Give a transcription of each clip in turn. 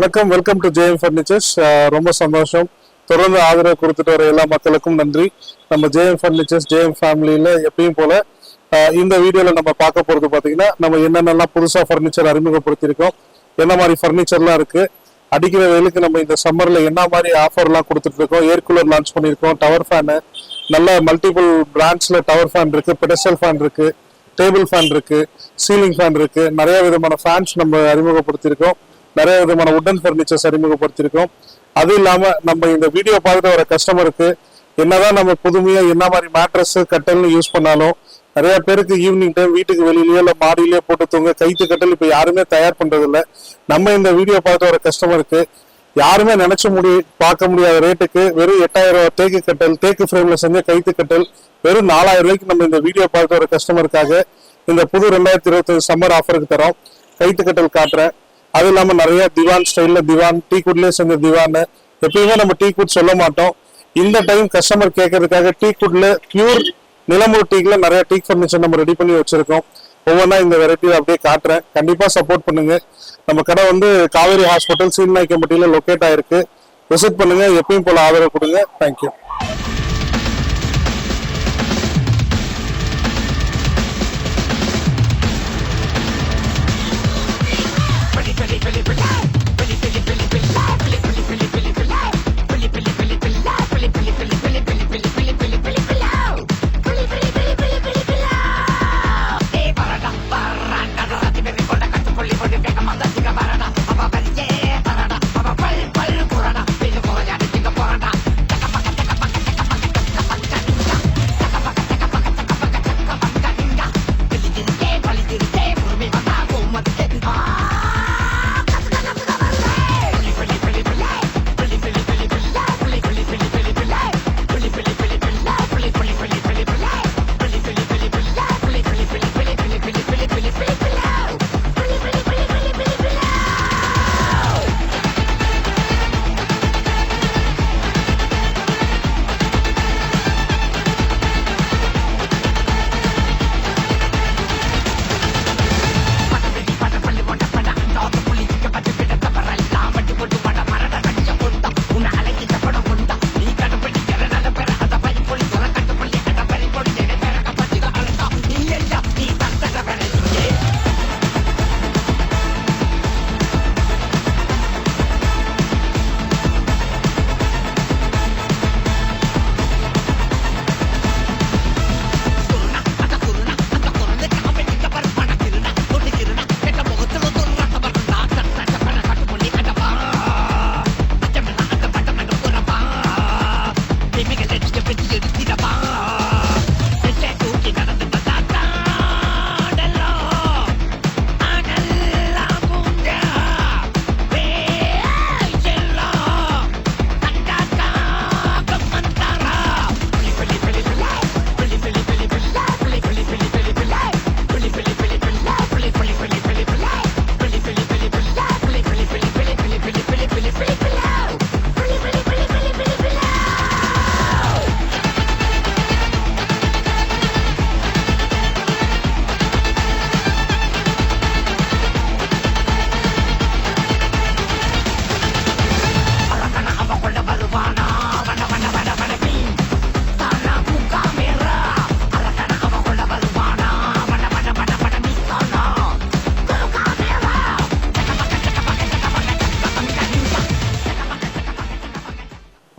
வணக்கம், welcome to JM furnitures. ரொம்ப சந்தோஷம். தொடர்ந்து ஆதரவு கொடுத்துட்டு வர எல்லா மக்களுக்கும் நன்றி. நம்ம ஜேஎம் ஃபர்னிச்சர்ஸ் ஜேஎம் ஃபேமிலியில எப்பயும் போல இந்த வீடியோல நம்ம பார்க்க போறது பாத்தீங்கன்னா, நம்ம என்னென்னலாம் புதுசா ஃபர்னிச்சர் அறிமுகப்படுத்திருக்கோம், என்ன மாதிரி ஃபர்னிச்சர்லாம் இருக்கு, அடிக்கிற வெயிலுக்கு நம்ம இந்த சம்மர்ல என்ன மாதிரி ஆஃபர்லாம் கொடுத்துட்டு இருக்கோம். ஏர் கூலர் லான்ச் பண்ணியிருக்கோம், டவர் ஃபேனு, நல்ல மல்டிபிள் பிராண்ட்ஸ்ல டவர் ஃபேன் இருக்கு, பெடஸ்டல் ஃபேன் இருக்கு, டேபிள் ஃபேன் இருக்கு, சீலிங் ஃபேன் இருக்கு, நிறைய விதமான ஃபேன்ஸ் நம்ம அறிமுகப்படுத்தியிருக்கோம், நிறைய விதமான உட்டன் ஃபர்னிச்சர்ஸ் அறிமுகப்படுத்திருக்கோம். அது இல்லாம நம்ம இந்த வீடியோ பார்த்துட்டு வர கஸ்டமருக்கு என்னதான் நம்ம புதுமையா என்ன மாதிரி மேட்ரஸ் கட்டல்னு யூஸ் பண்ணாலும், நிறைய பேருக்கு ஈவினிங் டைம் வீட்டுக்கு வெளியிலயோ இல்ல மாடியிலயோ போட்டு தூங்க கைத்து கட்டல் இப்ப யாருமே தயார் பண்றது இல்ல. நம்ம இந்த வீடியோ பார்த்து வர கஸ்டமருக்கு யாருமே பார்க்க முடியாத ரேட்டுக்கு வெறும் 8000 ரூபாய் தேக்கு கட்டல், தேக்கு ஃப்ரேம்ல செஞ்ச கைத்து கட்டல் வெறும் 4000 ரூபாய்க்கு நம்ம இந்த வீடியோ பார்த்து வர கஸ்டமருக்காக இந்த புது 2025 சம்மர் ஆஃபருக்கு தரோம். கைத்து கட்டல் காட்டுறேன். அது இல்லாம நிறைய திவான் ஸ்டைல்ல திவான், டீ குட்லயே செஞ்ச திவான். எப்பயுமே நம்ம டீ குட் சொல்ல மாட்டோம். இந்த டைம் கஸ்டமர் கேட்கறதுக்காக டீ குட்ல பியூர் நிலம்பூர் டீக்ல நிறைய டீ ஃபர்னிச்சர் நம்ம ரெடி பண்ணி வச்சிருக்கோம். ஒவ்வொன்றா இந்த வெரைட்டியில அப்படியே காட்டுறேன். கண்டிப்பா சப்போர்ட் பண்ணுங்க. நம்ம கடை காவேரி ஹாஸ்பிட்டல் சீன்நாய்க்கம்பட்டியில லொக்கேட் ஆயிருக்கு. விசிட் பண்ணுங்க. எப்பயும் போல ஆதரவு கொடுங்க. தேங்க்யூ.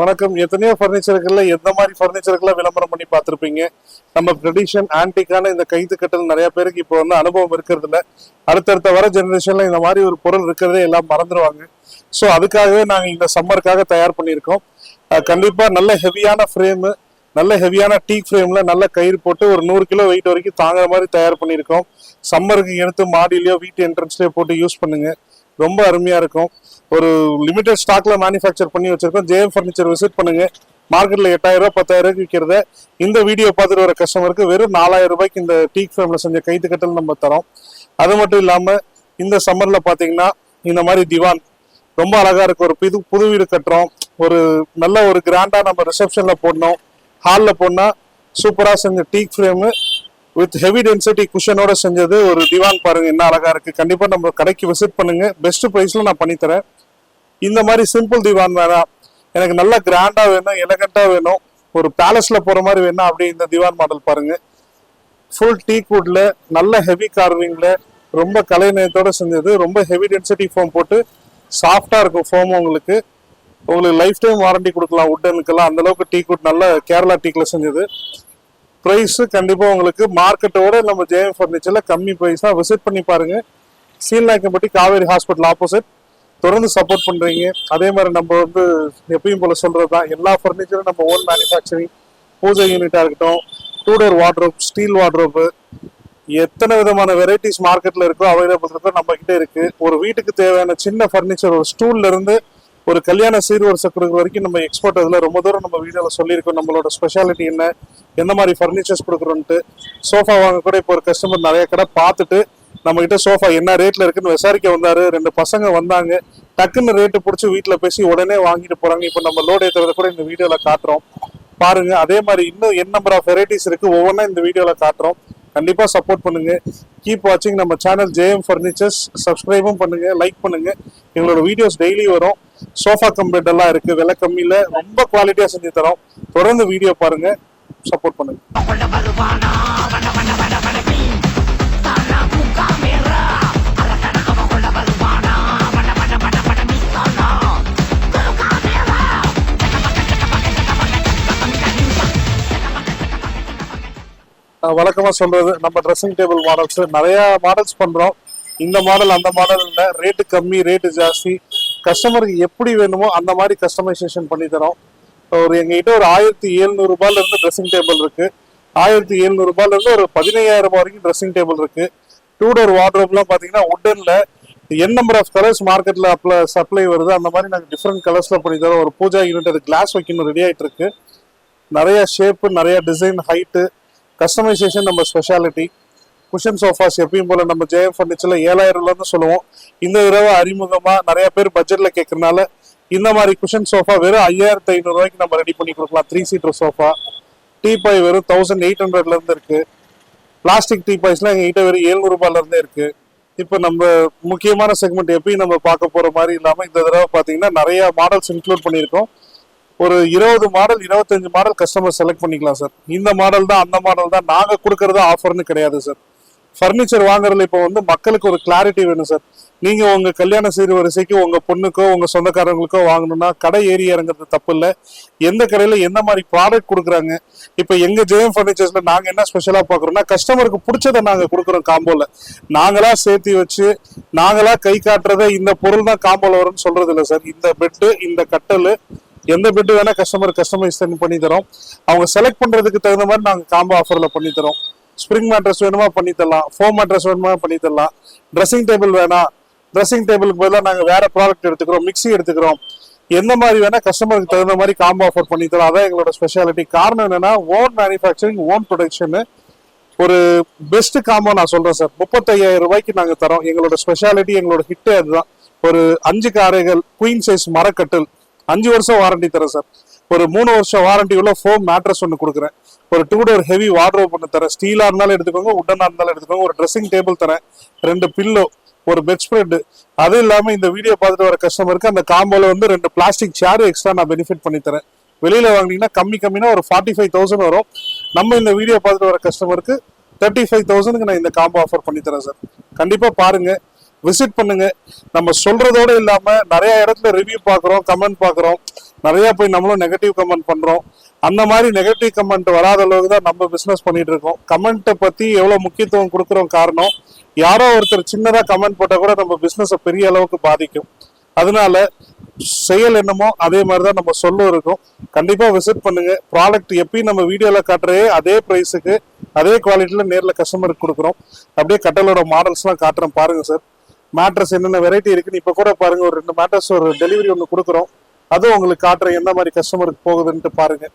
வணக்கம். எத்தனையோ ஃபர்னிச்சருக்குள்ள எந்த மாதிரி ஃபர்னிச்சருக்குள்ள விளம்பரம் பண்ணி பார்த்துருப்பீங்க. நம்ம ட்ரெடிஷன் ஆன்டிக்கான இந்த கைத்து கட்டல் நிறைய பேருக்கு இப்போ அனுபவம் இருக்கிறது இல்லை. அடுத்தடுத்த வர ஜெனரேஷன்ல இந்த மாதிரி ஒரு பொருள் இருக்கிறதே எல்லாம் மறந்துடுவாங்க. ஸோ அதுக்காகவே நாங்கள் இந்த சம்மருக்காக தயார் பண்ணியிருக்கோம். கண்டிப்பா நல்ல ஹெவியான ஃப்ரேமு, நல்ல ஹெவியான டீக் ஃப்ரேம்ல நல்ல கயிறு போட்டு ஒரு 100 கிலோ வெயிட் வரைக்கும் தாங்குற மாதிரி தயார் பண்ணியிருக்கோம். சம்மருக்கு எடுத்து மாடியிலயோ வீட்டு என்ட்ரன்ஸ்லயோ போட்டு யூஸ் பண்ணுங்க. ரொம்ப அருமையா இருக்கும். ஒரு லிமிடெட் ஸ்டாக்ல மேனுஃபேக்சர் பண்ணி வச்சிருக்கோம். ஜேஎம் ஃபர்னிச்சர் விசிட் பண்ணுங்க. மார்க்கெட்ல 8000 ரூபாய் 10000 ரூபாய்க்கு விற்கிறத இந்த வீடியோ பார்த்துட்டு வர கஸ்டமருக்கு வெறும் 4000 ரூபாய்க்கு இந்த டீக் ஃப்ரேம்ல செஞ்ச கைத்து கட்டல் நம்ம தரோம். அது மட்டும் இல்லாம இந்த சம்மர்ல பாத்தீங்கன்னா இந்த மாதிரி திவான் ரொம்ப அழகா இருக்கு. ஒரு புது வீடு கட்டுறோம், ஒரு நல்ல ஒரு கிராண்டா நம்ம ரிசப்ஷன்ல போடணும், ஹாலில் போனா சூப்பரா செஞ்ச டீக் ஃப்ரேமு வித் ஹெவி டென்சிட்டி குஷனோட செஞ்சது ஒரு திவான் பாருங்க என்ன அழகா இருக்கு. கண்டிப்பா நம்ம கடைக்கு விசிட் பண்ணுங்க. பெஸ்ட் பிரைஸ்ல நான் பண்ணித்தரேன். இந்த மாதிரி சிம்பிள் திவான் வேணாம், எனக்கு நல்லா கிராண்டா வேணும், எலகண்டா வேணும், ஒரு பேலஸ்ல போற மாதிரி வேணும், அப்படி இந்த திவான் மாடல் பாருங்க. ஃபுல் டீக் வுட்ல நல்ல ஹெவி கார்விங்ல ரொம்ப கலைநயத்தோட செஞ்சது. ரொம்ப ஹெவி டென்சிட்டி ஃபோம் போட்டு சாஃப்டா இருக்கும் ஃபோம். உங்களுக்கு லைஃப் டைம் வாரண்டி கொடுக்கலாம் வுட்டனுக்கெல்லாம். அந்த அளவுக்கு டீக் வுட் நல்ல கேரளா டீக்ல செஞ்சது. ப்ரைஸ் கண்டிப்பா உங்களுக்கு மார்க்கெட்டோட நம்ம ஜேஎம் ஃபர்னிச்சர்ல கம்மி ப்ரைஸ் தான். விசிட் பண்ணி பாருங்க. சீல்நாயக்கம்பட்டி காவேரி ஹாஸ்பிட்டல் ஆப்போசிட். தொடர்ந்து சப்போர்ட் பண்றீங்க. அதே மாதிரி நம்ம வந்து எப்பயும் போல சொல்றதுதான், எல்லா ஃபர்னிச்சரும் நம்ம ஓன் மேனுஃபேக்சரிங். பூஜை யூனிட்டா இருக்கட்டும், 2 டோர் வார்ட்ரோப், ஸ்டீல் வார்ட்ரோப்பு, எத்தனை விதமான வெரைட்டிஸ் மார்க்கெட்ல இருக்கோ அவைலபிள் இருக்கோ நம்ம கிட்ட இருக்கு. ஒரு வீட்டுக்கு தேவையான சின்ன ஃபர்னிச்சர், ஒரு ஸ்டூல்ல இருந்து ஒரு கல்யாண சீர்வரிசை கொடுக்குற வரைக்கும் நம்ம எக்ஸ்போர்ட். அதில் ரொம்ப தூரம் நம்ம வீடியோல சொல்லியிருக்கோம் நம்மளோட ஸ்பெஷாலிட்டி என்ன, எந்த மாதிரி ஃபர்னிச்சர்ஸ் கொடுக்குறோன்ட்டு. சோஃபா வாங்க கூட இப்போ ஒரு கஸ்டமர் நிறைய கடை பார்த்துட்டு நம்ம கிட்ட சோஃபா என்ன ரேட்ல இருக்குன்னு விசாரிக்க வந்தாரு. 2 பசங்க வந்தாங்க, டக்குன்னு ரேட்டு பிடிச்சி வீட்டில் பேசி உடனே வாங்கிட்டு போறாங்க. இப்போ நம்ம லோட் ஏற்றுறத கூட இந்த வீடியோல காட்டுறோம் பாருங்க. அதே மாதிரி இன்னும் என் நம்பர் ஆஃப் வெரைட்டிஸ் இருக்கு, ஒவ்வொன்றா இந்த வீடியோல காட்டுறோம். கண்டிப்பா சப்போர்ட் பண்ணுங்க. கீப் வாட்சிங் நம்ம சேனல் ஜேஎம் ஃபர்னிச்சர்ஸ். சப்ஸ்கிரைபும் பண்ணுங்க, லைக் பண்ணுங்க. எங்களோட வீடியோஸ் டெய்லி வரும். சோஃபா கம் பெட் எல்லாம் இருக்கு, விலை கம்மியில ரொம்ப குவாலிட்டியா செஞ்சு தரோம். தொடர்ந்து வீடியோ பாருங்க, சப்போர்ட் பண்ணுங்க. வழக்கமா சொல்றது, நம்ம ட்ரெஸ்ஸிங் டேபிள் மாடல்ஸ் நிறைய மாடல்ஸ் பண்றோம். இந்த மாடல் அந்த மாடல் இல்லை, ரேட்டு கம்மி ரேட்டு ஜாஸ்தி, கஸ்டமருக்கு எப்படி வேணுமோ அந்த மாதிரி கஸ்டமைசேஷன் பண்ணி தரோம். எங்ககிட்ட ஒரு 1700 ரூபாயில இருந்து ட்ரெஸ்ஸிங் டேபிள் இருக்கு. 1700 ரூபாயில இருந்து ஒரு 15,000 ரூபாய் வரைக்கும் ட்ரெஸ்ஸிங் டேபிள் இருக்கு. 2 டோர் வார்ட்ரோப்லாம் பாத்தீங்கன்னா உட்டன்ல என் நம்பர் ஆஃப் கலர்ஸ் மார்க்கெட்ல சப்ளை வருது. அந்த மாதிரி நாங்கள் டிஃப்ரெண்ட் கலர்ஸ்ல பண்ணி தரோம். ஒரு பூஜா யூனிட் அது கிளாஸ் வைக்கணும், ரெடி ஆயிட்டு இருக்கு. நிறைய ஷேப்பு, நிறைய டிசைன், ஹைட்டு, கஸ்டமைசேஷன் நம்ம ஸ்பெஷாலிட்டி. குஷன் சோஃபாஸ் எப்பயும் போல நம்ம ஜேஎம் ஃபர்னிச்சர்ல 7,000 ரூபாய்னு சொல்லுவோம். இந்த தடவை அறிமுகமா நிறைய பேர் பட்ஜெட்ல கேட்கறதுனால இந்த மாதிரி குஷன் சோஃபா வெறும் 5,500 ரூபாய்க்கு நம்ம ரெடி பண்ணி கொடுக்கலாம். 3 சீட்டர் சோஃபா. டீபாய் வெறும் 1,800 இருந்து இருக்கு. பிளாஸ்டிக் டீபாய்ஸ்லாம் எங்ககிட்ட வெறும் 700 ரூபாயில இருந்தே இருக்கு. இப்போ நம்ம முக்கியமான செக்மெண்ட் எப்பயும் நம்ம பார்க்க போற மாதிரி இல்லாம இந்த தடவை பாத்தீங்கன்னா நிறைய மாடல்ஸ் இன்க்ளூட் பண்ணியிருக்கோம். ஒரு 20 மாடல் 25 மாடல் கஸ்டமர் செலக்ட் பண்ணிக்கலாம் சார். இந்த மாடல் தான் அந்த மாடல் தான், நாங்க கொடுக்கறது ஆஃபர்னு கிடையாது சார். ஃபர்னிச்சர் வாங்குறதுல இப்போ வந்து மக்களுக்கு ஒரு கிளாரிட்டி வேணும் சார். நீங்க உங்க கல்யாண சீர்வரிசைக்கு உங்க பொண்ணுக்கோ உங்க சொந்தக்காரங்களுக்கோ வாங்கணும்னா கடை ஏறி இறங்குறது தப்பு இல்லை. எந்த கடையில எந்த மாதிரி ப்ராடக்ட் கொடுக்குறாங்க. இப்போ எங்க ஜேஎம் ஃபர்னிச்சர்ஸ்ல நாங்க என்ன ஸ்பெஷலா பாக்குறோம்னா, கஸ்டமருக்கு பிடிச்சதை நாங்க கொடுக்குறோம் காம்போல. நாங்களா சேர்த்து வச்சு நாங்களா கை காட்டுறத இந்த பொருள் தான் காம்போல வரும்னு சொல்றது இல்லை சார். இந்த பெட்டு, இந்த கட்டல், எந்த பெட்டு வேணா கஸ்டமர் கஸ்டமைஸ் பண்ணி தரோம். அவங்க செலக்ட் பண்றதுக்கு தகுந்த மாதிரி நாங்க காம்போ ஆஃபர்ல பண்ணி தரோம். ஸ்ப்ரிங் மேட்ரஸ் வேணுமா பண்ணி தரலாம், ஃபோம் மேட்ரஸ் வேணுமா பண்ணி தரலாம். ட்ரெஸ்ஸிங் டேபிள் வேணாம், ட்ரெஸ்ஸிங் டேபிளுக்கு பதிலாக நாங்கள் வேற ப்ராடக்ட் எடுத்துக்கிறோம், மிக்சி எடுத்துக்கிறோம். எந்த மாதிரி வேணா கஸ்டமருக்கு தகுந்த மாதிரி காம்போ ஆஃபர் பண்ணி தரோம். அதான் எங்களோட ஸ்பெஷாலிட்டி. காரணம் என்னன்னா, ஓன் மேனுஃபேக்சரிங், ஓன் ப்ரொடக்ஷன். ஒரு பெஸ்ட் காம்போ நான் சொல்றேன் சார். 35,000 ரூபாய்க்கு நாங்க தரோம். எங்களோட ஸ்பெஷாலிட்டி, எங்களோட ஹிட்டே அதுதான். ஒரு 5 காரைகள் குயின் சைஸ் மரக்கட்டில் 5 வருஷம் வாரண்டி தரேன் சார். ஒரு 3 வருஷம் வாரண்டி உள்ள ஃபோம் மேட்ரஸ் ஒன்று கொடுக்குறேன். ஒரு 2 டோர் ஹெவி வார்ட்ரோப் ஒன்று தரேன். ஸ்டீலா இருந்தாலும் எடுத்துக்கோங்க, உட்டனா இருந்தாலும் எடுத்துக்கோங்க. ஒரு ட்ரெஸ்ஸிங் டேபிள் தரேன், 2 பில்லோ, ஒரு பெட் ஸ்ப்ரெட். அது இல்லாம இந்த வீடியோ பார்த்துட்டு வர கஸ்டமருக்கு அந்த காம்போல வந்து 2 பிளாஸ்டிக் சேர் எக்ஸ்ட்ரா நான் பெனிஃபிட் பண்ணி தரேன். வெளியில வாங்கினீங்கன்னா கம்மினா ஒரு 45,000 வரும். நம்ம இந்த வீடியோ பார்த்துட்டு வர கஸ்டமருக்கு 35,000க்கு நான் இந்த காம்போ ஆஃபர் பண்ணி தரேன் சார். கண்டிப்பா பாருங்க, விசிட் பண்ணுங்க. நம்ம சொல்றதோட இல்லாம நிறைய இடத்துல ரிவ்யூ பாக்குறோம், கமெண்ட் பாக்குறோம். நிறைய போய் நம்மளும் நெகட்டிவ் கமெண்ட் பண்றோம். அந்த மாதிரி நெகட்டிவ் கமெண்ட் வராத அளவுக்கு தான் நம்ம பிசினஸ் பண்ணிட்டு இருக்கோம். கமெண்ட்டை பத்தி எவ்வளவு முக்கியத்துவம் கொடுக்குறோம் காரணம், யாரோ ஒருத்தர் சின்னதா கமெண்ட் போட்டா கூட நம்ம பிசினஸை பெரிய அளவுக்கு பாதிக்கும். அதனால செயல் என்னமோ அதே மாதிரிதான் நம்ம சொல்ல இருக்கும். கண்டிப்பா விசிட் பண்ணுங்க. ப்ராடக்ட் எப்பயும் நம்ம வீடியோல காட்டுறே அதே பிரைஸுக்கு அதே குவாலிட்டியில நேர்ல கஸ்டமருக்கு கொடுக்குறோம். அப்படியே கட்டலோட மாடல்ஸ் எல்லாம் காட்டுறேன் பாருங்க சார். மேட்ரஸ் என்னென்ன வெரைட்டி இருக்குன்னு இப்ப கூட பாருங்க. ஒரு 2 மேட்ரஸ் ஒரு டெலிவரி ஒன்று கொடுக்குறோம். அதுவும் உங்களுக்கு காட்டுறேன் எந்த மாதிரி கஸ்டமருக்கு போகுதுன்ட்டு பாருங்க.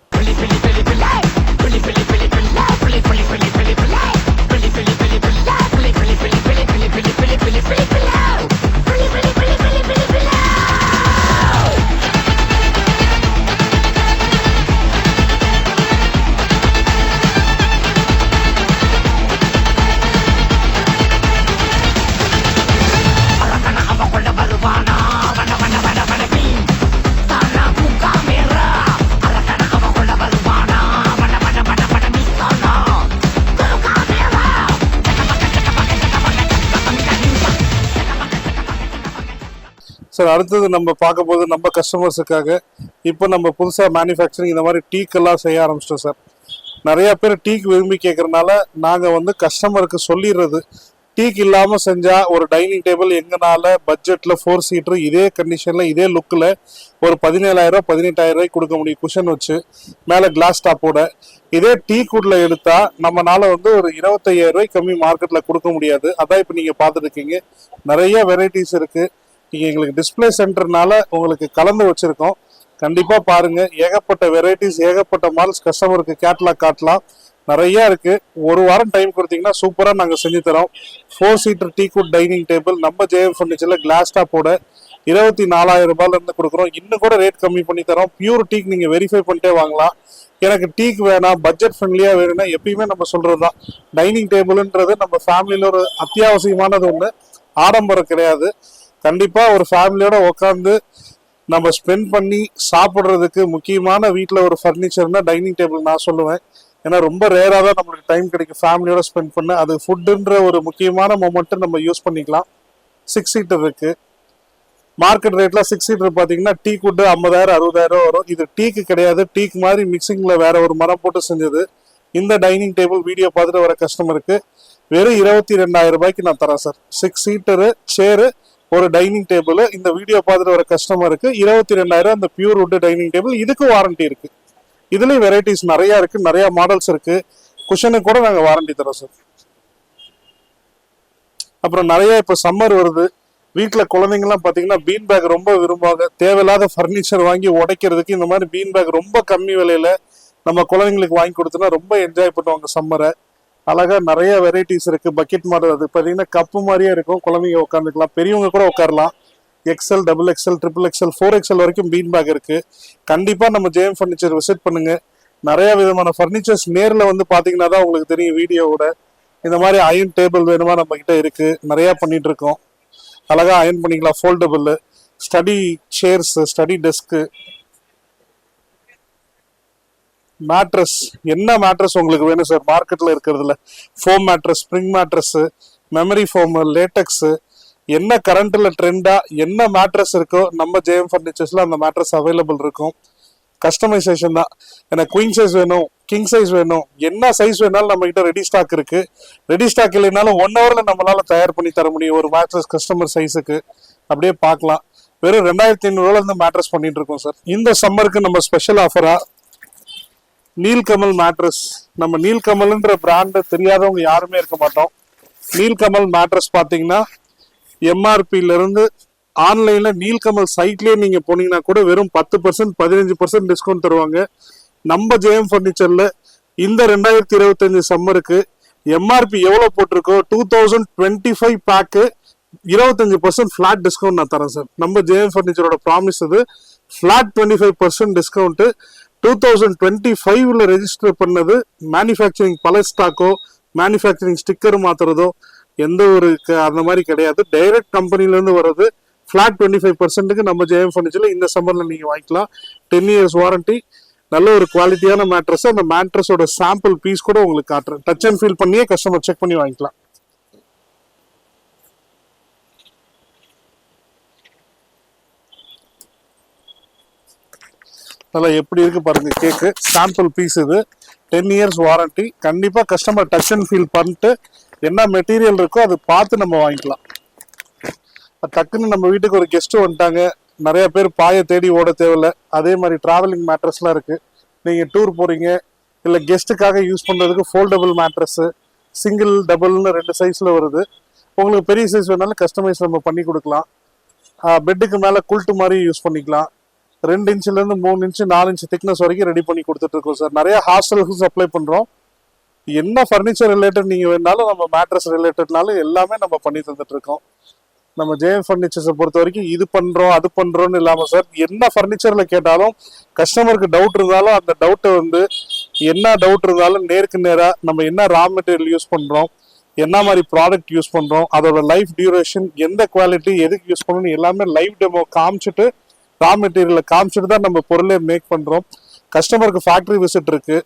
சார் அடுத்தது நம்ம பார்க்க போது நம்ம கஸ்டமர்ஸுக்காக இப்போ நம்ம புதுசாக மேனுஃபேக்சரிங் இந்த மாதிரி டீக்கெல்லாம் செய்ய ஆரம்பிச்சிட்டோம் சார். நிறைய பேர் டீக் விரும்பி கேட்கறதுனால நாங்கள் வந்து கஸ்டமருக்கு சொல்லிடுறது, டீக் இல்லாமல் செஞ்சால் ஒரு டைனிங் டேபிள் எங்கனால பட்ஜெட்டில் 4 சீட்டர் இதே கண்டிஷனில் இதே லுக்கில் ஒரு 17,000 18,000 கொடுக்க முடியும் குஷன் வச்சு மேலே கிளாஸ் டாப்போட. இதே டீக் வுட்ல எடுத்தால் நம்மளால வந்து ஒரு 25,000 கம்மி மார்க்கெட்டில் கொடுக்க முடியாது. அதான் இப்போ நீங்கள் பார்த்துட்டு இருக்கீங்க. நிறைய வெரைட்டிஸ் இருக்குது. நீங்கள் எங்களுக்கு டிஸ்பிளே சென்டர்னால உங்களுக்கு கலந்து வச்சுருக்கோம். கண்டிப்பாக பாருங்கள். ஏகப்பட்ட வெரைட்டிஸ் ஏகப்பட்ட மாடல்ஸ் கஸ்டமருக்கு கேட்லாக் காட்டலாம். நிறைய இருக்கு. ஒரு வாரம் டைம் கொடுத்தீங்கன்னா சூப்பரா நாங்க செஞ்சு தரோம். 4 சீட்டர் டீக்வுட் டைனிங் டேபிள் நம்ம ஜேஎம் ஃபர்னிச்சர்ல கிளாஸ் டாப்போட 24,000 ரூபாயில இருந்து கொடுக்குறோம். இன்னும் கூட ரேட் கம்மி பண்ணி தரோம். பியூர் டீக் நீங்க வெரிஃபை பண்ணிட்டே வாங்கலாம். எனக்கு டீக் வேணாம், பட்ஜெட் ஃப்ரெண்ட்லியா வேணும்னா எப்பயுமே நம்ம சொல்றதுதான், டைனிங் டேபிள்ன்றது நம்ம ஃபேமிலியில ஒரு அத்தியாவசியமானது ஒண்ணு, ஆடம்பரம் கிடையாது. கண்டிப்பா ஒரு ஃபேமிலியோட உட்காந்து நம்ம ஸ்பெண்ட் பண்ணி சாப்பிட்றதுக்கு முக்கியமான வீட்டில் ஒரு ஃபர்னிச்சர்னா டைனிங் டேபிள் நான் சொல்லுவேன். ஏன்னா ரொம்ப ரேராக தான் நம்மளுக்கு டைம் கிடைக்கும் ஃபேமிலியோட ஸ்பெண்ட் பண்ண. அது ஃபுட்டுன்ற ஒரு முக்கியமான மொமெண்ட்டை நம்ம யூஸ் பண்ணிக்கலாம். 6 சீட்டர் இருக்கு. மார்க்கெட் ரேட்ல 6 சீட்டர் பார்த்தீங்கன்னா டீக் வுட்டு 50,000 60,000 வரும். இது டீக்கு கிடையாது, டீக் மாதிரி மிக்சிங்ல வேற ஒரு மரம் போட்டு செஞ்சது. இந்த டைனிங் டேபிள் வீடியோ பார்த்துட்டு வர கஸ்டமருக்கு வெறும் 22,000 ரூபாய்க்கு நான் தரேன் சார். 6 சீட்டரு சேரு ஒரு டைனிங் டேபிள் இந்த வீடியோ பார்த்துட்டு வர கஸ்டமருக்கு 22,000 அந்த பியூர் வுட் டைனிங் டேபிள். இதுக்கு வாரண்டி இருக்கு. இதுலயும் வெரைட்டிஸ் நிறைய இருக்கு, நிறைய மாடல்ஸ் இருக்கு. குஷனுக்கு கூட நாங்க வாரண்டி தரோம் சார். அப்புறம் நிறைய இப்ப சம்மர் வருது, வீட்டுல குழந்தைங்கலாம் பாத்தீங்கன்னா பீன் பேக் ரொம்ப விரும்புவாங்க. தேவையில்லாத ஃபர்னிச்சர் வாங்கி உடைக்கிறதுக்கு இந்த மாதிரி பீன் பேக் ரொம்ப கம்மி விலையில நம்ம குழந்தைங்களுக்கு வாங்கி கொடுத்தோம்னா ரொம்ப என்ஜாய் பண்ணுவாங்க சம்மரை. அழகா நிறைய வெரைட்டிஸ் இருக்கு. பக்கெட் மாடல் அது பாத்தீங்கன்னா கப்பு மாதிரியே இருக்கும். குழந்தைங்க உட்காந்துக்கலாம், பெரியவங்க கூட உட்காரலாம். XL, XXL, XXL, 4XL வரைக்கும் பீன் பேக் இருக்கு. கண்டிப்பா நம்ம ஜேஎம் ஃபர்னிச்சர் விசிட் பண்ணுங்க. நிறைய விதமான ஃபர்னிச்சர்ஸ் நேர்ல வந்து பாத்தீங்கன்னா தான் உங்களுக்கு தெரியும் வீடியோவோட. இந்த மாதிரி அயன் டேபிள் வேணுமா நம்ம கிட்ட இருக்கு, நிறைய பண்ணிட்டு இருக்கோம். அழகா அயன் பண்ணிக்கலாம். Foldable study chairs, study desk, mattress, என்ன மேட்ரஸ் உங்களுக்கு வேணும் சார் மார்க்கெட்ல இருக்கிறதுல? Foam mattress, spring mattress, memory foam, latex, என்ன கரண்ட்ல ட்ரெண்டா என்ன மேட்ரஸ் இருக்கோ நம்ம ஜேஎம் ஃபர்னிச்சர்ஸ்ல அந்த மேட்ரஸ் அவைலபிள் இருக்கும். கஸ்டமைசேஷன் தான். எனக்கு குயின் சைஸ் வேணும், கிங் சைஸ் வேணும், என்ன சைஸ் வேணாலும் நம்ம கிட்ட ரெடி ஸ்டாக் இருக்கு. ரெடி ஸ்டாக் இல்லைனாலும் 1 ஹவர்ல நம்மளால தயார் பண்ணி தர முடியும் ஒரு மேட்ரஸ் கஸ்டமர் சைஸுக்கு. அப்படியே பார்க்கலாம். வெறும் 2,500 இருந்து மேட்ரஸ் பண்ணிட்டு இருக்கோம் சார். இந்த சம்மருக்கு நம்ம ஸ்பெஷல் ஆஃபரா நீல்கமல் மேட்ரஸ், நம்ம நீல்கமல்ன்ற பிராண்ட் தெரியாதவங்க யாருமே இருக்க மாட்டோம். நீல்கமல் மேட்ரஸ் பாத்தீங்கன்னா எம்ஆர்பில இருந்து ஆன்லைன்ல நீல்கமல் சைட்லயே நீங்க போனீங்கன்னா கூட வெறும் 10% 15% டிஸ்கவுண்ட் தருவாங்க. நம்ம ஜேஎம் ஃபர்னிச்சர்ல இந்த 2025 சம்மருக்கு எம்ஆர்பி எவ்வளவு போட்டிருக்கோ 2025 பேக்கு 25% ஃபிளாட் டிஸ்கவுண்ட் நான் தரேன் சார். நம்ம ஜேஎம் ஃபர்னிச்சரோட ப்ராமிஸ் அது. Flat 25% discount. 2025ல ரெஜிஸ்டர் பண்ணது மேனுஃபேக்சரிங் பல ஸ்டாக்கோ மேனுஃபேக்சரிங் ஸ்டிக்கர் மாத்துறதோ எந்த ஒரு அந்த மாதிரி கிடையாது. டைரக்ட் கம்பெனில இருந்து வர்றது. ஃபிளாட் 25%க்கு நம்ம ஜேஎம் ஃபர்னிச்சர்ல இந்த சம்மர்ல நீங்க வாங்கிக்கலாம். 10 இயர்ஸ் வாரண்டி. நல்ல ஒரு குவாலிட்டியான மேட்ரஸ். அந்த மேட்ரஸோட சாம்பிள் பீஸ் கூட உங்களுக்கு காட்டுறேன். டச் அண்ட் ஃபீல் பண்ணியே கஸ்டமர் செக் பண்ணி வாங்கிக்கலாம். அதெல்லாம் எப்படி இருக்கு பாருங்க. கேக்கு சாம்பிள் பீஸ் இது. 10 இயர்ஸ் வாரண்டி. கண்டிப்பா கஸ்டமர் டச் அண்ட் ஃபீல் பண்ணிட்டு என்ன மெட்டீரியல் இருக்கோ அதை பார்த்து நம்ம வாங்கிக்கலாம். டக்குன்னு நம்ம வீட்டுக்கு ஒரு கெஸ்ட் வந்துட்டாங்க, நிறைய பேர் பாயை தேடி ஓட தேவையில்ல. அதே மாதிரி டிராவலிங் மேட்ரஸ்லாம் இருக்கு. நீங்க டூர் போறீங்க இல்ல கெஸ்ட்டுக்காக யூஸ் பண்றதுக்கு ஃபோல்டபிள் மேட்ரஸ் சிங்கிள் டபுள்னு 2 சைஸ்ல வருது. உங்களுக்கு பெரிய சைஸ் வேணாலும் கஸ்டமைஸ் நம்ம பண்ணி கொடுக்கலாம். பெட்டுக்கு மேல குல்ட்டு மாதிரி யூஸ் பண்ணிக்கலாம். 2 இன்ச்ல இருந்து 3 இன்ச்சு 4 இன்ச் திக்னஸ் வரைக்கும் ரெடி பண்ணி கொடுத்துட்டு இருக்கோம் சார். நிறைய ஹாஸ்டலுக்கு சப்ளை பண்றோம். என்ன ஃபர்னிச்சர் ரிலேட்டட் நீங்க வேணாலும் நம்ம மேட்ரஸ் ரிலேட்டட்னாலும் எல்லாமே நம்ம பண்ணி தந்துட்டு இருக்கோம். நம்ம ஜேஎம் ஃபர்னிச்சர்ஸை பொறுத்த வரைக்கும் இது பண்றோம் அது பண்றோம்னு இல்லாம சார், என்ன ஃபர்னிச்சர்ல கேட்டாலும் கஸ்டமருக்கு டவுட் இருந்தாலும் அந்த டவுட்டை வந்து என்ன டவுட் இருந்தாலும் நேருக்கு நேரா நம்ம என்ன ரா மெட்டீரியல் யூஸ் பண்றோம், என்ன மாதிரி ப்ராடக்ட் யூஸ் பண்றோம், அதோட லைஃப் டியூரேஷன், எந்த குவாலிட்டி, எதுக்கு யூஸ் பண்ணணும் எல்லாமே லைவ் டெமோ காமிச்சிட்டு ரா மெட்டீரியலை காமிச்சிட்டு தான் நம்ம பொருளே மேக் பண்றோம். கஸ்டமருக்கு ஃபேக்டரி விசிட் இருக்கு.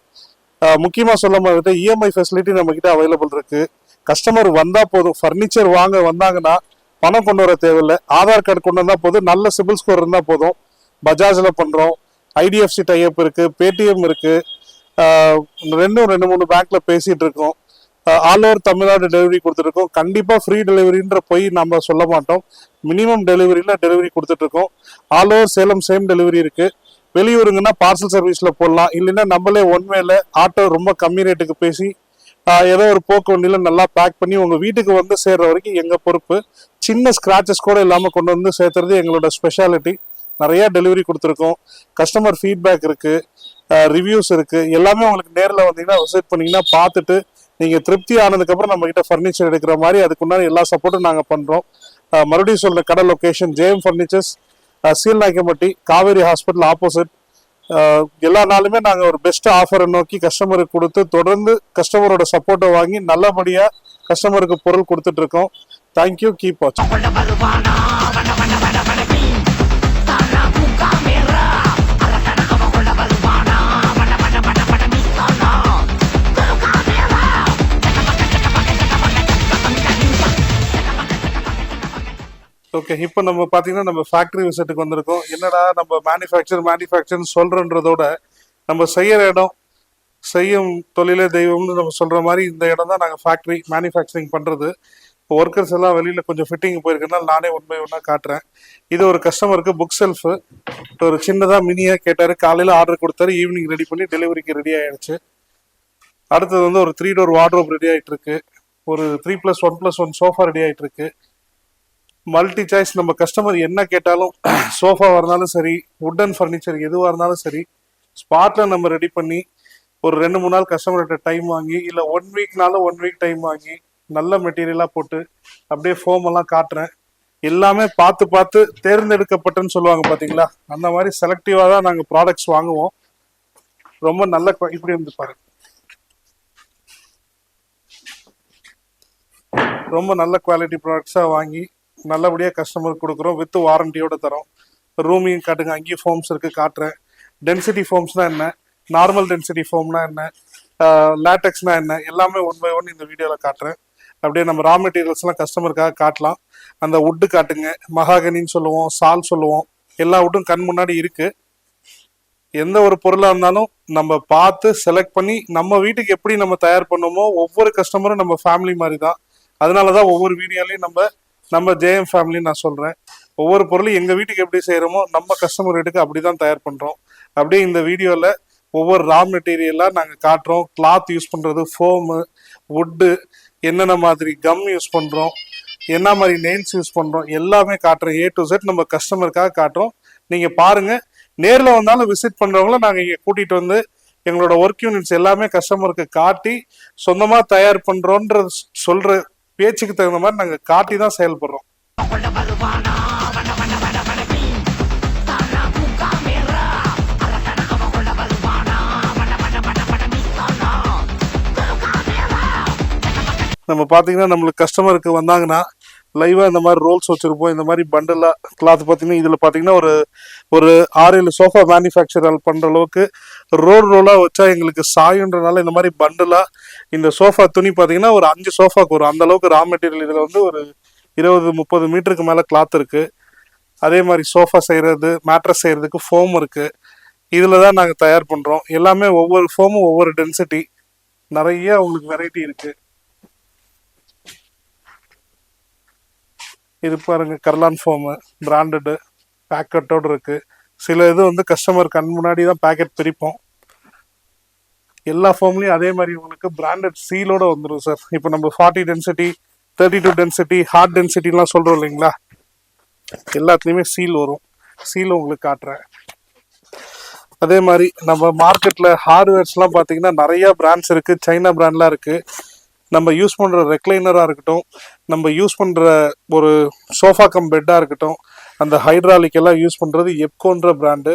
முக்கியமா சொல்ல மாதிரி இஎம்ஐ ஃபெசிலிட்டி நம்ம கிட்ட அவைலபிள் இருக்கு. கஸ்டமர் வந்தா போதும், ஃபர்னிச்சர் வாங்க வந்தாங்கன்னா பணம் கொண்டு வர தேவையில்லை. ஆதார் கார்டு கொண்டு வந்தா போதும், நல்ல சிபில் ஸ்கோர் இருந்தா போதும். பஜாஜ்ல பண்றோம், ஐடிஎஃப்சி டைப் இருக்கு, பேடிஎம் இருக்கு, ரெண்டு மூணு பேங்க்ல பேசிட்டு இருக்கோம். ஆல் ஓவர் தமிழ்நாடு டெலிவரி கொடுத்துருக்கோம். கண்டிப்பா ஃப்ரீ டெலிவரின்ற போய் நம்ம சொல்ல மாட்டோம். மினிமம் டெலிவரியில டெலிவரி கொடுத்துட்டு இருக்கோம். All over Salem same delivery இருக்கு. வெளியூருங்கன்னா பார்சல் சர்வீஸ்ல போடலாம், இல்லைன்னா நம்மளே ஒன்வேல ஆட்டோ ரொம்ப கம்மி ரேட்டுக்கு பேசி ஏதோ ஒரு போக்கு வண்டியில நல்லா பேக் பண்ணி உங்க வீட்டுக்கு வந்து சேர்ற வரைக்கும் எங்க பொறுப்பு. சின்ன ஸ்கிராச்சஸ் கூட இல்லாம கொண்டு வந்து சேர்த்துறது எங்களோட ஸ்பெஷாலிட்டி. நிறைய டெலிவரி கொடுத்துருக்கோம். கஸ்டமர் ஃபீட்பேக் இருக்கு, ரிவ்யூஸ் இருக்கு. எல்லாமே உங்களுக்கு நேரில் வந்தீங்கன்னா விசிட் பண்ணீங்கன்னா பார்த்துட்டு நீங்க திருப்தி ஆனதுக்கு அப்புறம் நம்ம கிட்ட ஃபர்னிச்சர் எடுக்கிற மாதிரி அதுக்குண்டான எல்லா சப்போர்ட்டும் நாங்க பண்றோம். மறுபடியும் சொல்ற கடை location JM furnitures, Seelanayakkampatti, Kaveri hospital opposite. எல்லா நாளுமே நாங்கள் ஒரு பெஸ்ட் ஆஃபரை நோக்கி கஸ்டமருக்கு கொடுத்து தொடர்ந்து கஸ்டமரோட சப்போர்ட்டை வாங்கி நல்லபடியா கஸ்டமருக்கு பொருள் கொடுத்துட்டு இருக்கோம். தேங்க்யூ, கீப் வாட்சிங். ஓகே, இப்போ நம்ம பார்த்தீங்கன்னா நம்ம ஃபேக்ட்ரி விசிட்டுக்கு வந்திருக்கோம். என்னடா நம்ம மேனுஃபேக்சர்னு சொல்கிறன்றதோட நம்ம செய்கிற இடம், செய்யும் தொழிலே தெய்வம்னு நம்ம சொல்கிற மாதிரி இந்த இடம் தான் நாங்கள் ஃபேக்ட்ரி மேனுஃபேக்சரிங் பண்ணுறது. இப்போ ஒர்க்கர்ஸ் எல்லாம் வெளியில் கொஞ்சம் ஃபிட்டிங் போயிருக்கனால நானே ஒன்றா காட்டுறேன். இது ஒரு கஸ்டமருக்கு புக் செல்ஃபு ஒரு சின்னதாக மினியாக கேட்டார். காலையில் ஆர்டர் கொடுத்தாரு, ஈவினிங் ரெடி பண்ணி டெலிவரிக்கு ரெடி ஆகிடுச்சு. அடுத்தது வந்து ஒரு 3 டோர் வார்ட்ரோப் ரெடி ஆகிட்டு இருக்கு. ஒரு 3+1+1 சோஃபா ரெடி ஆகிட்டு இருக்கு. மல்டி சாய்ஸ், நம்ம கஸ்டமர் என்ன கேட்டாலும் சோஃபாவாக இருந்தாலும் சரி, வுட்டன் ஃபர்னிச்சர் எதுவாக இருந்தாலும் சரி, ஸ்பாட்டில் நம்ம ரெடி பண்ணி ஒரு 2-3 நாள் கஸ்டமர்கிட்ட டைம் வாங்கி, இல்லை 1 வீக்னாலும் 1 வீக் டைம் வாங்கி நல்ல மெட்டீரியலாக போட்டு அப்படியே ஃபோம் எல்லாம் காட்டுறேன். எல்லாமே பார்த்து தேர்ந்தெடுக்கப்பட்டன்னு சொல்லுவாங்க பார்த்தீங்களா, அந்த மாதிரி செலக்டிவாக தான் நாங்கள் ப்ராடக்ட்ஸ் வாங்குவோம். ரொம்ப நல்ல இப்படி இருந்து பாருங்க, ரொம்ப நல்ல குவாலிட்டி ப்ராடக்ட்ஸாக வாங்கி நல்லபடியாக கஸ்டமருக்கு கொடுக்குறோம். வித் வாரண்டியோட தரோம். ரூமையும் காட்டுங்க, அங்கேயும் ஃபோம்ஸ் இருக்குது காட்டுறேன். டென்சிட்டி ஃபோம்ஸ்னால் என்ன, நார்மல் டென்சிட்டி ஃபோம்னா என்ன, லேட்டெக்ஸ்னா என்ன, எல்லாமே 1 by 1 இந்த வீடியோவில் காட்டுறேன். அப்படியே நம்ம ரா மெட்டீரியல்ஸ்லாம் கஸ்டமருக்காக காட்டலாம். அந்த வுட்டு காட்டுங்க, மகாகனின்னு சொல்லுவோம், சால் சொல்லுவோம், எல்லா வுட்டும் கண் முன்னாடி இருக்குது. எந்த ஒரு பொருளாக இருந்தாலும் நம்ம பார்த்து செலக்ட் பண்ணி நம்ம வீட்டுக்கு எப்படி நம்ம தயார் பண்ணுமோ, ஒவ்வொரு கஸ்டமரும் நம்ம ஃபேமிலி மாதிரி தான். அதனால தான் ஒவ்வொரு வீடியோலையும் நம்ம ஜேஎம் ஃபேமிலின்னு நான் சொல்கிறேன். ஒவ்வொரு பொருளும் எங்கள் வீட்டுக்கு எப்படி செய்கிறோமோ நம்ம கஸ்டமர் வீட்டுக்கு அப்படி தான் தயார் பண்ணுறோம். அப்படியே இந்த வீடியோவில் ஒவ்வொரு ரா மெட்டீரியலாக நாங்கள் காட்டுறோம். கிளாத் யூஸ் பண்ணுறது, ஃபோமு, வுட்டு, என்னென்ன மாதிரி கம் யூஸ் பண்ணுறோம், என்ன மாதிரி நெயில்ஸ் யூஸ் பண்ணுறோம், எல்லாமே காட்டுறோம். A to Z நம்ம கஸ்டமருக்காக காட்டுறோம். நீங்கள் பாருங்கள். நேரில் வந்தாலும் விசிட் பண்ணுறவங்கள நாங்கள் இங்கே கூட்டிகிட்டு வந்து எங்களோட ஒர்க் யூனிட்ஸ் எல்லாமே கஸ்டமருக்கு காட்டி சொந்தமாக தயார் பண்ணுறோன்ற சொல்கிற பேச்சுக்கு தகுந்த மாதிரி நாங்கள் காட்டி தான் செயல்படுறோம். நம்ம பார்த்தீங்கன்னா நம்மளுக்கு கஸ்டமருக்கு வந்தாங்கன்னா லைவாக இந்த மாதிரி ரோல்ஸ் வச்சுருப்போம். இந்த மாதிரி பண்டலாக கிளாத் பார்த்தீங்கன்னா இதில் பார்த்தீங்கன்னா ஒரு 6-7 சோஃபா மேனுஃபேக்சர் பண்ணுற அளவுக்கு ரோலாக வச்சா எங்களுக்கு சாயுன்றனால இந்த மாதிரி பண்டலாக இந்த சோஃபா துணி பார்த்தீங்கன்னா ஒரு 5 சோஃபாக்கு வரும். அந்த அளவுக்கு ரா மெட்டீரியல் இதில் வந்து ஒரு 20-30 மீட்டருக்கு மேலே கிளாத் இருக்குது. அதே மாதிரி சோஃபா செய்கிறது, மேட்ரஸ் செய்கிறதுக்கு ஃபோம் இருக்குது. இதில் தான் நாங்கள் தயார் பண்ணுறோம். எல்லாமே ஒவ்வொரு ஃபோமும் ஒவ்வொரு டென்சிட்டி, நிறைய உங்களுக்கு வெரைட்டி இருக்குது. இது பாருங்க, கர்லான் ஃபோமு பிராண்டடு பேக்கெட்டோடு இருக்கு. சில இது வந்து கஸ்டமர் கண் முன்னாடி தான் பேக்கெட் பிரிப்போம். எல்லா ஃபோம்லையும் அதே மாதிரி உங்களுக்கு பிராண்டட் சீலோட வந்துடும் சார். இப்போ நம்ம 40 டென்சிட்டி, 32 டென்சிட்டி, ஹார்ட் டென்சிட்டிலாம் சொல்கிறோம் இல்லைங்களா, எல்லாத்துலேயுமே சீல் வரும். சீல் உங்களுக்கு காட்டுறேன். அதே மாதிரி நம்ம மார்க்கெட்டில் ஹார்ட்வேர்ஸ்லாம் பார்த்தீங்கன்னா நிறையா பிராண்ட்ஸ் இருக்குது. சைனா பிராண்ட்லாம் இருக்குது. நம்ம யூஸ் பண்ணுற ரெக்லைனராக இருக்கட்டும், நம்ம யூஸ் பண்ணுற ஒரு சோஃபா கம் பெட்டாக இருக்கட்டும், அந்த ஹைட்ராலிக் எல்லாம் யூஸ் பண்ணுறது எப்கோன்ற பிராண்டு.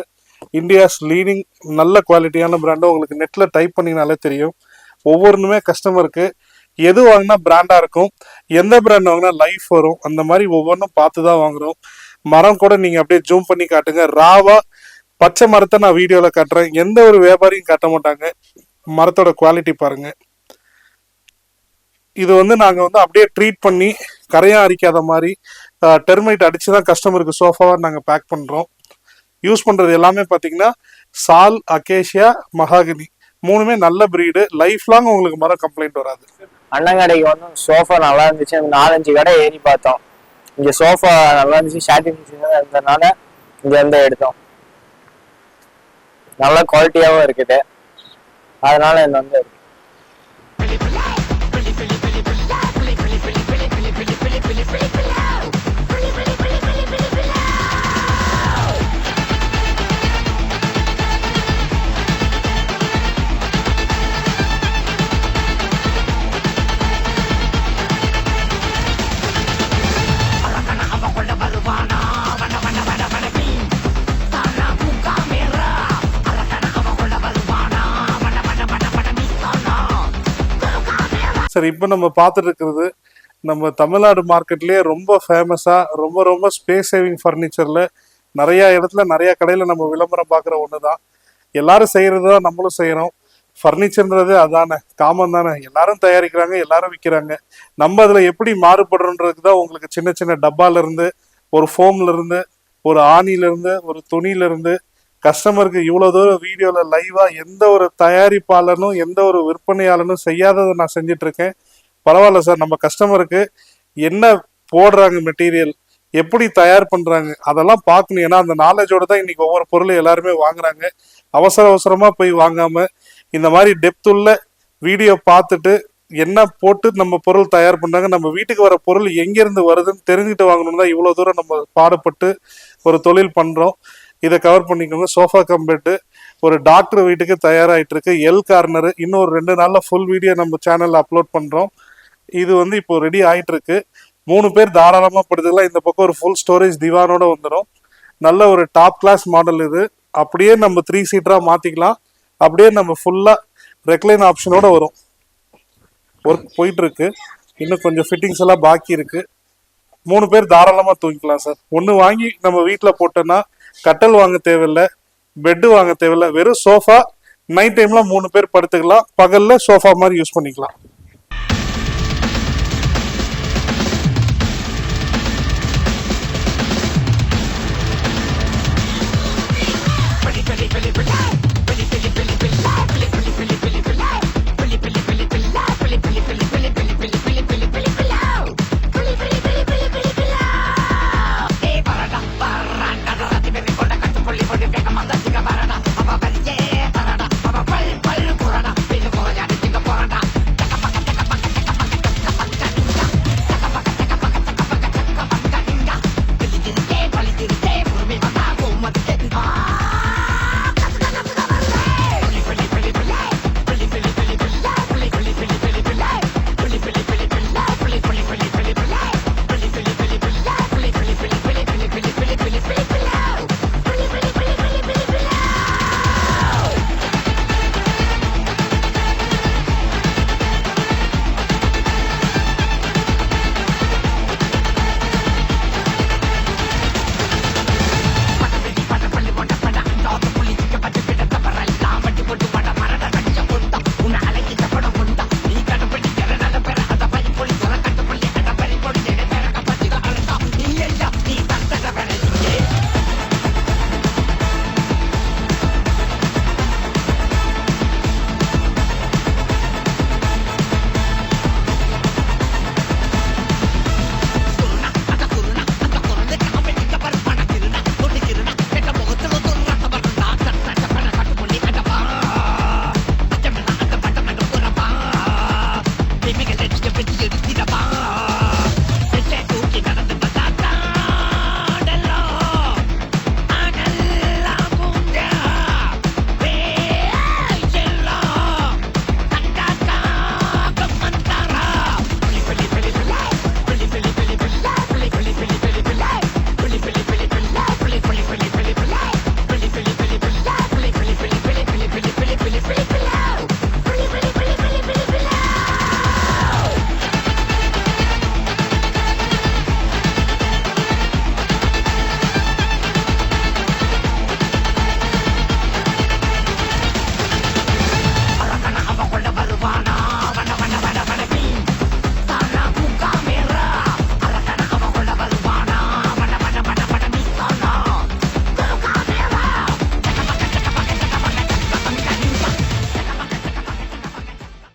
இந்தியாஸ் லீடிங் நல்ல குவாலிட்டியான பிராண்டு. உங்களுக்கு நெட்டில் டைப் பண்ணிங்கனாலே தெரியும். ஒவ்வொன்றுமே கஸ்டமருக்கு எது வாங்கினா பிராண்டாக இருக்கும், எந்த பிராண்ட் வாங்கினா லைஃப் வரும், அந்த மாதிரி ஒவ்வொன்றும் பார்த்து தான் வாங்குகிறோம். மரம் கூட நீங்கள் அப்படியே ஜூம் பண்ணி காட்டுங்க. ராவா பச்சை மரத்தை நான் வீடியோவில் காட்டுறேன். எந்த ஒரு வியாபாரியும் காட்ட மாட்டாங்க. மரத்தோட குவாலிட்டி பாருங்கள். இது வந்து நாங்கள் வந்து அப்படியே ட்ரீட் பண்ணி கரையாக அரிக்காத மாதிரி டெர்மைட் அடிச்சு தான் கஸ்டமருக்கு சோஃபாவாக நாங்கள் பேக் பண்ணுறோம். யூஸ் பண்ணுறது எல்லாமே பார்த்தீங்கன்னா சால், அகேஷியா, மகாகனி மூணுமே நல்ல பிரீடு. லைஃப் லாங் உங்களுக்கு மரம் கம்ப்ளைண்ட் வராது. அண்ணன் கடைக்கு வந்து சோஃபா நல்லா இருந்துச்சு. 4-5 கடை ஏறி பார்த்தோம். இங்கே சோஃபா நல்லா இருந்துச்சு, சாட்டிஸ்ஃபேக்ஷனாக இருந்ததுனால இங்கே வந்து எடுத்தோம். நல்ல குவாலிட்டியாகவும் இருக்குது, அதனால என்ன வந்து சரி, இப்போ நம்ம பார்த்துட்டு இருக்கிறது நம்ம தமிழ்நாடு மார்க்கெட்லேயே ரொம்ப ஃபேமஸாக ரொம்ப ரொம்ப ஸ்பேஸ் சேவிங் ஃபர்னிச்சரில் நிறையா இடத்துல நிறையா கடையில் நம்ம விளம்பரம் பார்க்குற ஒன்று தான். எல்லாரும் செய்கிறது தான் நம்மளும் செய்கிறோம். ஃபர்னிச்சர்ன்றது அதானே, காமன் தானே, எல்லாரும் தயாரிக்கிறாங்க, எல்லாரும் விற்கிறாங்க. நம்ம அதில் எப்படி மாறுபடுறோன்றதுக்கு தான் உங்களுக்கு சின்ன சின்ன டப்பாலேருந்து, ஒரு ஃபோம்லேருந்து, ஒரு ஆணிலேருந்து, ஒரு துணியிலேருந்து கஸ்டமருக்கு இவ்வளோ தூரம் வீடியோவில் லைவாக எந்த ஒரு தயாரிப்பாளனும் எந்த ஒரு விற்பனையாளனும் செய்யாததை நான் செஞ்சிட்ருக்கேன். பரவாயில்ல சார், நம்ம கஸ்டமருக்கு என்ன போடுறாங்க, மெட்டீரியல் எப்படி தயார் பண்ணுறாங்க அதெல்லாம் பார்க்கணும். ஏன்னா அந்த நாலேஜோடு தான் இன்றைக்கி ஒவ்வொரு பொருளும் எல்லாருமே வாங்குறாங்க. அவசரமாக போய் வாங்காமல் இந்த மாதிரி டெப்த் உள்ள வீடியோ பார்த்துட்டு என்ன போட்டு நம்ம பொருள் தயார் பண்ணுறாங்க, நம்ம வீட்டுக்கு வர பொருள் எங்கேருந்து வருதுன்னு தெரிஞ்சுட்டு வாங்கணும்னு தான் இவ்வளோ தூரம் நம்ம பாடுபட்டு ஒரு தொழில் பண்ணுறோம். இதை கவர் பண்ணிக்கோங்க. சோஃபா கம் பெட்டு ஒரு டாக்டர் வீட்டுக்கு தயாராகிட்டு இருக்கு. எல் கார்னரு இன்னும் ஒரு 2 நாளில் ஃபுல் வீடியோ நம்ம சேனலில் அப்லோட் பண்ணுறோம். இது வந்து இப்போ ரெடி ஆகிட்டு இருக்கு. 3 பேர் தாராளமாக படுத்துக்கலாம். இந்த பக்கம் ஒரு ஃபுல் ஸ்டோரேஜ் திவானோட வந்துடும். நல்ல ஒரு டாப் கிளாஸ் மாடல் இது. அப்படியே நம்ம 3 சீட்டராக மாற்றிக்கலாம். அப்படியே நம்ம ஃபுல்லாக ரெக்லைன் ஆப்ஷனோட வரும். ஒர்க் போயிட்டுருக்கு. இன்னும் கொஞ்சம் ஃபிட்டிங்ஸ் எல்லாம் பாக்கி இருக்குது. 3 பேர் தாராளமாக தூங்கிக்கலாம் சார். ஒன்று வாங்கி நம்ம வீட்டில் போட்டோன்னா கட்டல் வாங்க தேவையில்லை, பெட்டு வாங்க தேவையில்லை. வெறும் சோஃபா. நைட் டைமில் 3 பேர் படுத்துக்கலாம், பகலில் சோஃபா மாதிரி யூஸ் பண்ணிக்கலாம்.